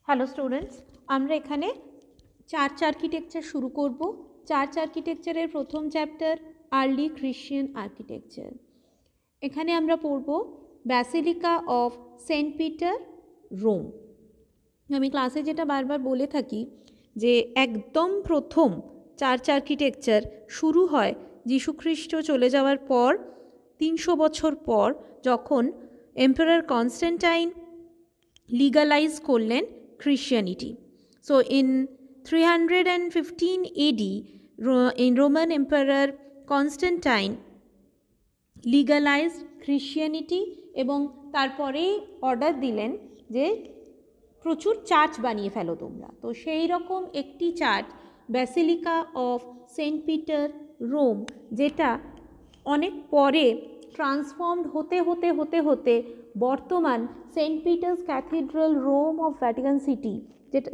Hello students, আমরা এখানে church architecture শুরু করব। চার্চ আর্কিটেকচারের প্রথম চ্যাপ্টার আর্লি ক্রিশ্চিয়ান আর্কিটেকচার। এখানে আমরা পড়ব basilica of Saint Peter, Rome. আমি ক্লাসে যেটা বারবার বলে থাকি যে একদম প্রথম চার্চ আর্কিটেকচার শুরু হয় যীশুখ্রিস্ট চলে যাওয়ার পর 300 বছর পর, যখন এম্পারার কনস্ট্যান্টাইন legalize করলেন Christianity. So in 315 AD, in Roman Emperor Constantine legalized Christianity এবং তারপরেই অর্ডার দিলেন যে প্রচুর চার্চ বানিয়ে ফেলো তোমরা। তো সেই রকম একটি church basilica of Saint Peter, Rome, যেটা অনেক পরে ট্রান্সফর্মড হতে হতে হতে হতে বর্তমান saint Peter's cathedral, Rome of Vatican city,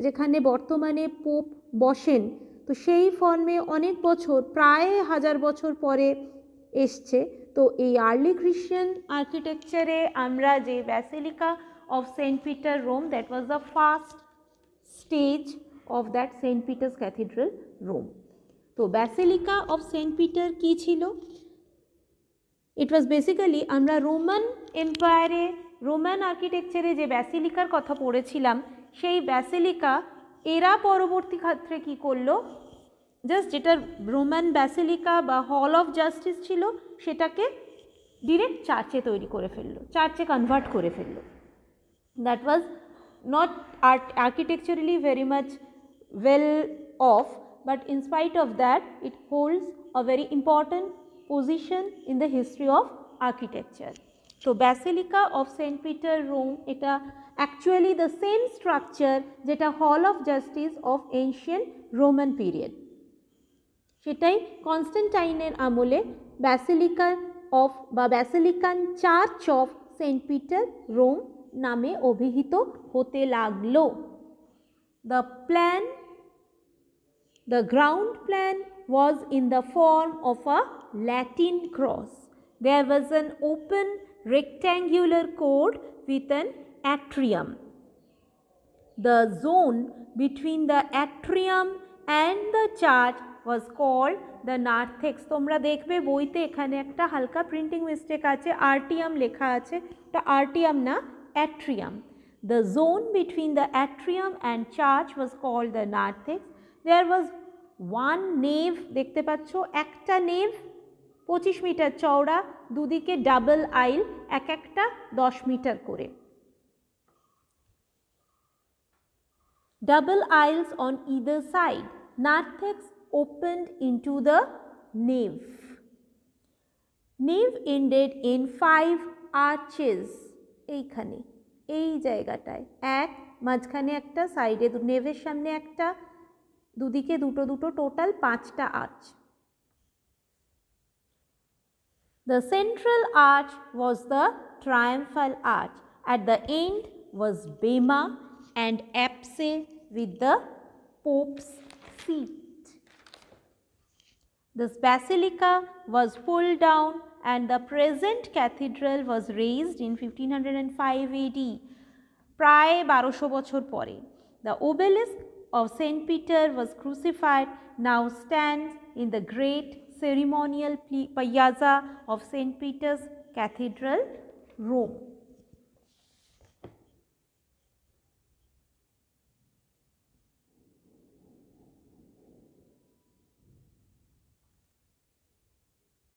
যেখানে বর্তমানে পোপ বসেন, তো সেই ফর্মে অনেক বছর, প্রায় 1000 বছর পরে এসছে। তো এই আর্লি ক্রিশ্চিয়ান আর্কিটেকচারে আমরা যে basilica of St. Peter, Rome, that was the first stage of that St. Peter's Cathedral, Rome. So Basilica of St. Peter কি ছিল? It was basically আমরা রোমান এম্পায়ারে, রোমান আর্কিটেকচারে যে ব্যাসিলিকার কথা পড়েছিলাম, সেই ব্যাসিলিকা এরা পরবর্তী ক্ষেত্রে কি করলো, জাস্ট যেটা রোমান ব্যাসিলিকা বা হল অফ জাস্টিস ছিল, সেটাকে ডিরেক্ট চার্চে তৈরি করে ফেললো, চার্চে কনভার্ট করে ফেললো। That was not architecturally very much well off, but in spite of that it holds a very important position in the history of architecture. So Basilica of St. Peter, Rome, এটা actually the same structure যেটা Hall of Justice of ancient Roman period, সেটাই কনস্ট্যান্টাইনের আমলে basilica of বা basilican church of Saint Peter, Rome নামে অভিহিত হতে লাগলো। The ground plan was in the form of a Latin cross. There was an open rectangular court with an atrium. The zone between the atrium and the church was called the narthex. তোমরা দেখবে বইতে এখানে একটা হালকা printing mistake আছে, আর্টিয়াম লেখা আছে, এটা আর্টিয়াম না, atrium. The zone between the atrium and church was called the narthex. There was one nave, দেখতে পাচ্ছ, একটা নেভ 25 মিটার চওড়া, দুদিকে ডাবল আইল, এক একটা 10 মিটার করে। Double aisles on either side. Narthex opened into the nave. Nave ended in 5 arches. এইখানে, এই জায়গাটায় এক, মাঝখানে একটা, সাইডে নেভের সামনে একটা, দুদিকে দুটো দুটো, টোটাল 5টা arch. The central arch was the triumphal arch. At the end was bema and apse with the Pope's seat. This basilica was pulled down and the present cathedral was raised in 1505 AD, প্রায় 1200 বছর পরে। The obelisk of St. Peter was crucified, now stands in the great ceremonial piazza of St. Peter's Cathedral, Rome.